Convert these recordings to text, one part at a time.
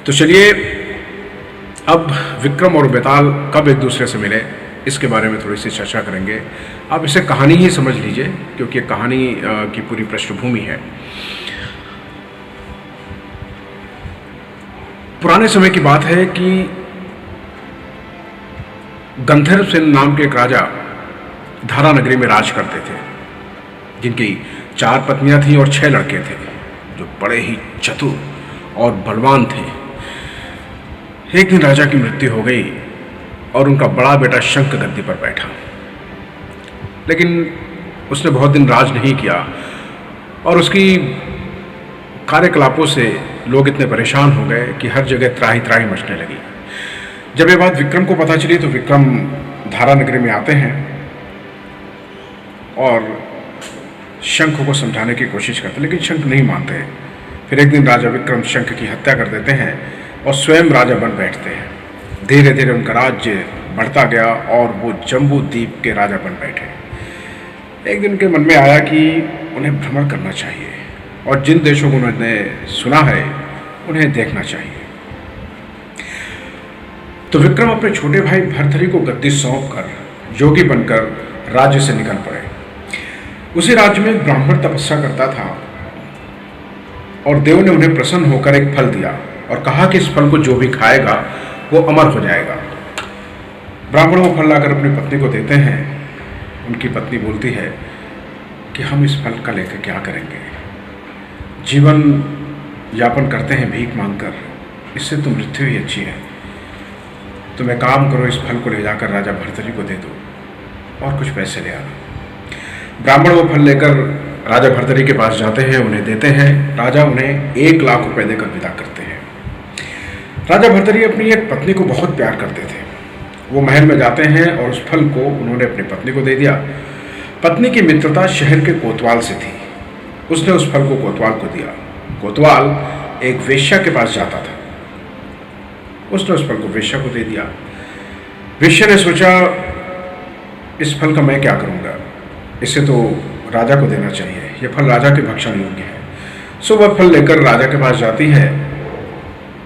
तो चलिए अब विक्रम और बेताल कब एक दूसरे से मिले इसके बारे में थोड़ी सी चर्चा करेंगे। आप इसे कहानी ही समझ लीजिए क्योंकि कहानी की पूरी पृष्ठभूमि है। पुराने समय की बात है कि गंधर्व सेन नाम के एक राजा धारा नगरी में राज करते थे, जिनकी 4 पत्नियां थीं और 6 लड़के थे जो बड़े ही चतुर और बलवान थे। एक दिन राजा की मृत्यु हो गई और उनका बड़ा बेटा शंख गद्दी पर बैठा, लेकिन उसने बहुत दिन राज नहीं किया और उसकी कार्यकलापों से लोग इतने परेशान हो गए कि हर जगह त्राही त्राही मचने लगी। जब ये बात विक्रम को पता चली तो विक्रम धारा नगरी में आते हैं और शंख को समझाने की कोशिश करते, लेकिन शंख नहीं मानते। फिर एक दिन राजा विक्रम शंख की हत्या कर देते हैं और स्वयं राजा बन बैठते हैं। धीरे धीरे उनका राज्य बढ़ता गया और वो जम्बू द्वीप के राजा बन बैठे। एक दिन उनके मन में आया कि उन्हें भ्रमण करना चाहिए और जिन देशों को उन्होंने सुना है उन्हें देखना चाहिए। तो विक्रम अपने छोटे भाई भर्तृहरि को गद्दी सौंप कर योगी बनकर राज्य से निकल पड़े। उसी राज्य में एक ब्राह्मण तपस्या करता था और देव ने उन्हें प्रसन्न होकर एक फल दिया और कहा कि इस फल को जो भी खाएगा वो अमर हो जाएगा। ब्राह्मण वो फल लाकर अपनी पत्नी को देते हैं। उनकी पत्नी बोलती है कि हम इस फल का लेकर क्या करेंगे, जीवन यापन करते हैं भीख मांगकर, इससे तो मृत्यु ही अच्छी है। तुम एक काम करो, इस फल को ले जाकर राजा भर्तृहरि को दे दो और कुछ पैसे ले आना। ब्राह्मण वो फल लेकर राजा भर्तृहरि के पास जाते हैं, उन्हें देते हैं। राजा उन्हें 1 लाख रुपए देकर विदा करते हैं। राजा भर्तृहरि अपनी एक पत्नी को बहुत प्यार करते थे। वो महल में जाते हैं और उस फल को उन्होंने अपनी पत्नी को दे दिया। पत्नी की मित्रता शहर के कोतवाल से थी। उसने उस फल को कोतवाल को दिया। कोतवाल एक वेश्या के पास जाता था, उसने उस फल को वेश्या को दे दिया। वेश्या ने सोचा इस फल का मैं क्या करूँगा, इसे तो राजा को देना चाहिए, यह फल राजा के भक्षण योग्य है। सो वह फल लेकर राजा के पास जाती है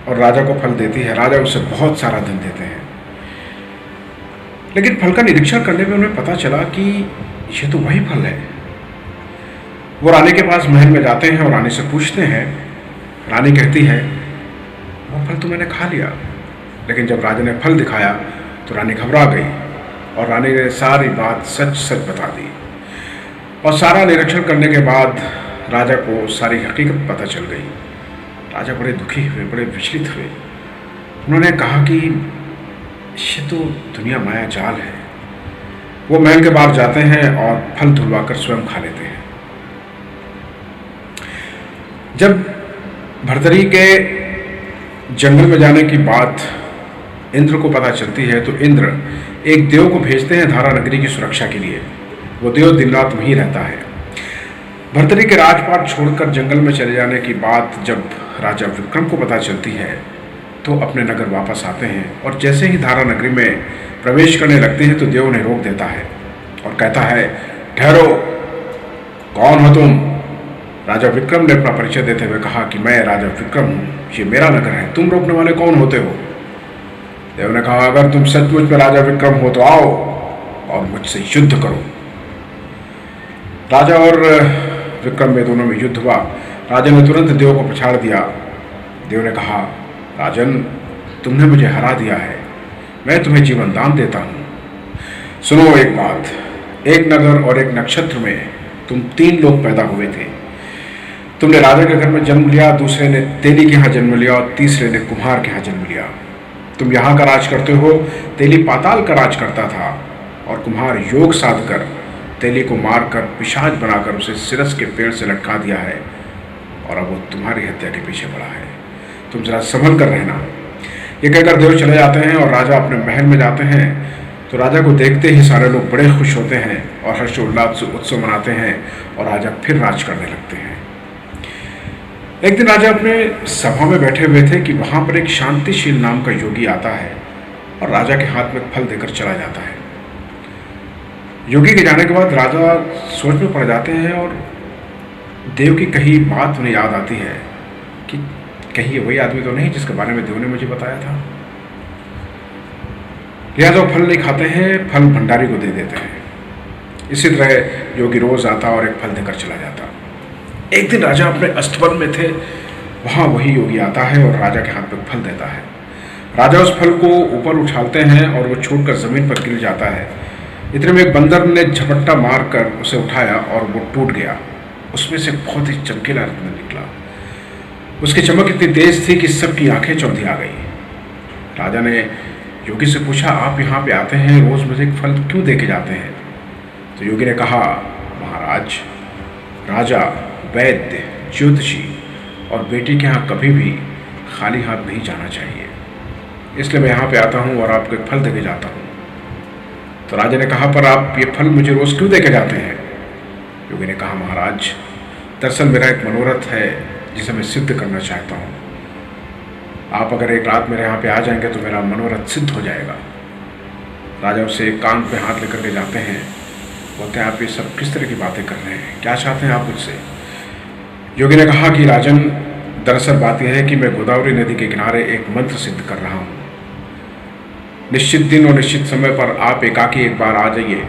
और राजा को फल देती है। राजा उसे बहुत सारा धन देते हैं, लेकिन फल का निरीक्षण करने में उन्हें पता चला कि यह तो वही फल है। वो रानी के पास महल में जाते हैं और रानी से पूछते हैं। रानी कहती है वो फल तो मैंने खा लिया। लेकिन जब राजा ने फल दिखाया तो रानी घबरा गई और रानी ने सारी बात सच सच बता दी। और सारा निरीक्षण करने के बाद राजा को सारी हकीकत पता चल गई। राजा बड़े दुखी हुए, बड़े विचलित हुए। उन्होंने कहा कि ये तो दुनिया माया जाल है। वो महल के बाहर जाते हैं और फल धुलवाकर स्वयं खा लेते हैं। जब भर्तृहरि के जंगल में जाने की बात इंद्र को पता चलती है तो इंद्र एक देव को भेजते हैं धारा नगरी की सुरक्षा के लिए। वो देव दिन रात वहीं रहता है। भर्तृहरि के राजपाट छोड़कर जंगल में चले जाने की बात जब राजा विक्रम को पता चलती है तो अपने नगर वापस आते हैं और जैसे ही धारा नगरी में प्रवेश करने लगते हैं तो देव उन्हें रोक देता है और कहता है ठहरो, कौन हो तुम? राजा विक्रम ने अपना परिचय देते हुए कहा कि मैं राजा विक्रम हूँ, ये मेरा नगर है, तुम रोकने वाले कौन होते हो? देव ने कहा अगर तुम सचमुच में राजा विक्रम हो तो आओ और मुझसे युद्ध करो। राजा और विक्रम में दोनों में युद्ध हुआ। राजा ने तुरंत देव को पछाड़ दिया। देव ने कहा राजन, तुमने मुझे हरा दिया है, मैं तुम्हें जीवन दान देता हूँ। सुनो एक बात, एक नगर और एक नक्षत्र में तुम 3 लोग पैदा हुए थे। तुमने राजा के घर में जन्म लिया, दूसरे ने तेली के यहाँ जन्म लिया और तीसरे ने कुम्हार के यहाँ जन्म लिया। तुम यहाँ का राज करते हो, तेली पाताल का राज करता था और कुम्हार योग साध कर तेली को मारकर पिशाच बनाकर उसे सिरस के पेड़ से लटका दिया है और अब वो तुम्हारी हत्या के पीछे पड़ा है। तुम जरा संभल कर रहना। ये कहकर देव चले जाते हैं और राजा अपने महल में जाते हैं। तो राजा को देखते ही सारे लोग बड़े खुश होते हैं और हर्षोल्लास से उत्सव मनाते हैं और राजा फिर राज करने लगते हैं। एक दिन राजा अपने सभा में बैठे हुए थे कि वहाँ पर एक शांतिशील नाम का योगी आता है और राजा के हाथ में फल देकर चला जाता है। योगी के जाने के बाद राजा सोच में पड़ जाते हैं और देव की कही बात उन्हें याद आती है कि कहीं ये वही आदमी तो नहीं जिसके बारे में देव ने मुझे बताया था। लिहाजा फल नहीं खाते हैं, फल भंडारी को दे देते हैं। इसी तरह योगी रोज आता और एक फल देकर चला जाता। एक दिन राजा अपने अस्तबल में थे, वहाँ वही योगी आता है और राजा के हाथ में फल देता है। राजा उस फल को ऊपर उछालते हैं और वो छूटकर जमीन पर गिर जाता है। इतने में एक बंदर ने झपट्टा मारकर उसे उठाया और वो टूट गया। उसमें से बहुत ही चमकीला रत्न निकला। उसकी चमक इतनी तेज थी कि सबकी आंखें चौंधी आ गई। राजा ने योगी से पूछा, आप यहाँ पे आते हैं, रोज मुझे एक फल क्यों दे के जाते हैं? तो योगी ने कहा, महाराज, राजा, वैद्य, ज्योतिषी और बेटी के यहाँ कभी भी खाली हाथ नहीं जाना चाहिए, इसलिए मैं यहाँ पे आता हूँ और आपको एक फल दे के जाता हूँ। तो राजा ने कहा, पर आप ये फल मुझे रोज क्यों दे के जाते हैं? योगी ने कहा, महाराज, दरअसल मेरा एक मनोरथ है जिसे मैं सिद्ध करना चाहता हूँ। आप अगर एक रात मेरे यहाँ पे आ जाएंगे तो मेरा मनोरथ सिद्ध हो जाएगा। राजा उसे कान पे हाथ लेकर के जाते हैं, बोलते हैं, आप ये सब किस तरह की बातें कर रहे हैं, क्या चाहते हैं आप मुझसे? योगी ने कहा कि राजन, दरअसल बात यह है कि मैं गोदावरी नदी के किनारे एक मंत्र सिद्ध कर रहा हूँ। निश्चित दिन और निश्चित समय पर आप एकाकी एक बार आ जाइए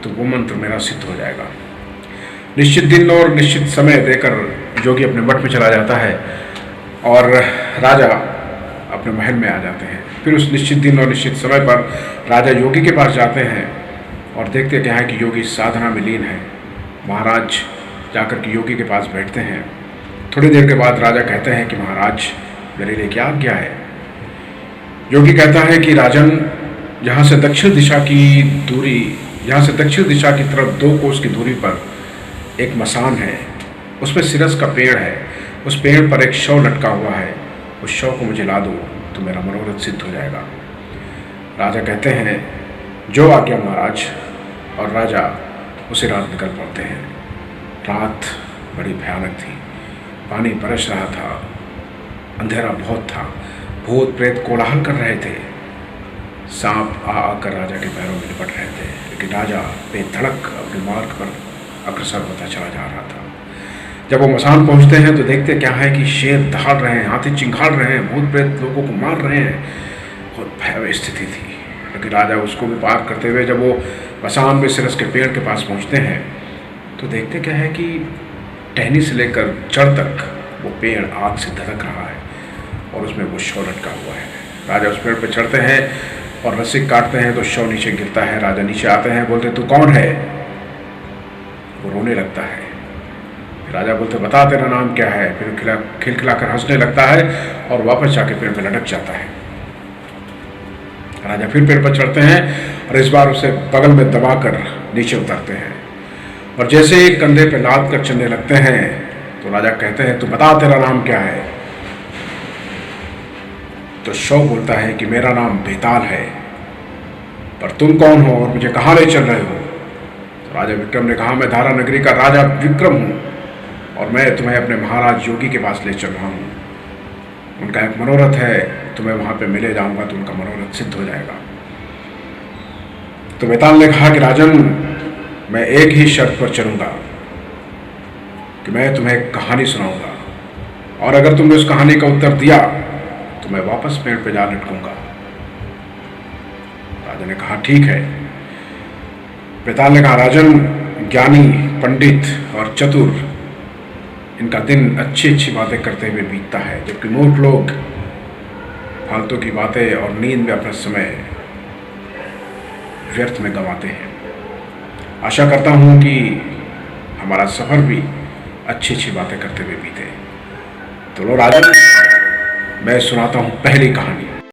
तो वो मंत्र मेरा सिद्ध हो जाएगा। निश्चित दिन और निश्चित समय देकर योगी अपने मठ में चला जाता है और राजा अपने महल में आ जाते हैं। फिर उस निश्चित दिन और निश्चित समय पर राजा योगी के पास जाते हैं और देखते क्या है कि योगी साधना में लीन है। महाराज जाकर के योगी के पास बैठते हैं। थोड़ी देर के बाद राजा कहते हैं कि महाराज, मेरे लिए क्या आज्ञा है? योगी कहता है कि राजन, यहाँ से दक्षिण दिशा की तरफ 2 कोस की दूरी पर एक मसान है, उसमें सिरस का पेड़ है, उस पेड़ पर एक शव लटका हुआ है, उस शव को मुझे ला दो तो मेरा मनोरथ सिद्ध हो जाएगा। राजा कहते हैं, जो आज्ञा महाराज। और राजा उसी रात निकल पड़ते हैं। रात बड़ी भयानक थी, पानी बरस रहा था, अंधेरा बहुत था, भूत प्रेत कोलाहल कर रहे थे, सांप आकर राजा के पैरों में लिपट रहे थे, लेकिन राजा बेधड़क अपने मार्ग पर अग्रसर होता चला जा रहा था। जब वो मसान पहुंचते हैं तो देखते क्या है कि शेर दहाड़ रहे हैं, हाथी चिंघाड़ रहे हैं, भूत प्रेत लोगों को मार रहे हैं। बहुत भयावह स्थिति थी। लेकिन राजा उसको भी पार करते हुए जब वो मसान में सिरस के पेड़ के पास पहुंचते हैं तो देखते क्या है कि टहनी से लेकर जड़ तक वो पेड़ आग से धधक रहा है और उसमें वो शव लटका हुआ है। राजा उस पेड़ पर चढ़ते हैं और रस्सी काटते हैं तो शव नीचे गिरता है। राजा नीचे आते हैं, बोलते, तू कौन है? वो रोने लगता है। राजा बोलते, बता तेरा नाम क्या है? फिर खिलखिलाकर हंसने लगता है और वापस जाके पेड़ पर लटक जाता है। राजा फिर पेड़ पर चढ़ते हैं और इस बार उसे बगल में दबाकर नीचे उतारते हैं और जैसे ही कंधे पे लाद कर चलने लगते हैं तो राजा कहते हैं, तू बता तेरा नाम क्या है? तो शव बोलता है कि मेरा नाम बेताल है, पर तुम कौन हो और मुझे कहाँ ले चल रहे हो? तो राजा विक्रम ने कहा, मैं धारा नगरी का राजा विक्रम हूँ और मैं तुम्हें अपने महाराज योगी के पास ले चल रहा हूँ। उनका एक मनोरथ है, तुम्हें वहाँ पे मिले जाऊँगा तो उनका मनोरथ सिद्ध हो जाएगा। तो बेताल ने कहा कि राजन, मैं एक ही शर्त पर चलूँगा कि मैं तुम्हें एक कहानी सुनाऊँगा और अगर तुमने उस कहानी का उत्तर दिया तो मैं वापस पेड़ पे जा लटकूँगा। राजा ने कहा, ठीक है। बेताल ने कहा, राजन, ज्ञानी, पंडित और चतुर, इनका दिन अच्छी अच्छी बातें करते हुए बीतता है, जबकि मूर्ख लोग फालतू की बातें और नींद में अपना समय व्यर्थ में गंवाते हैं। आशा करता हूँ कि हमारा सफ़र भी अच्छी अच्छी बातें करते हुए बीते। तो लो राजन, मैं सुनाता हूँ पहली कहानी।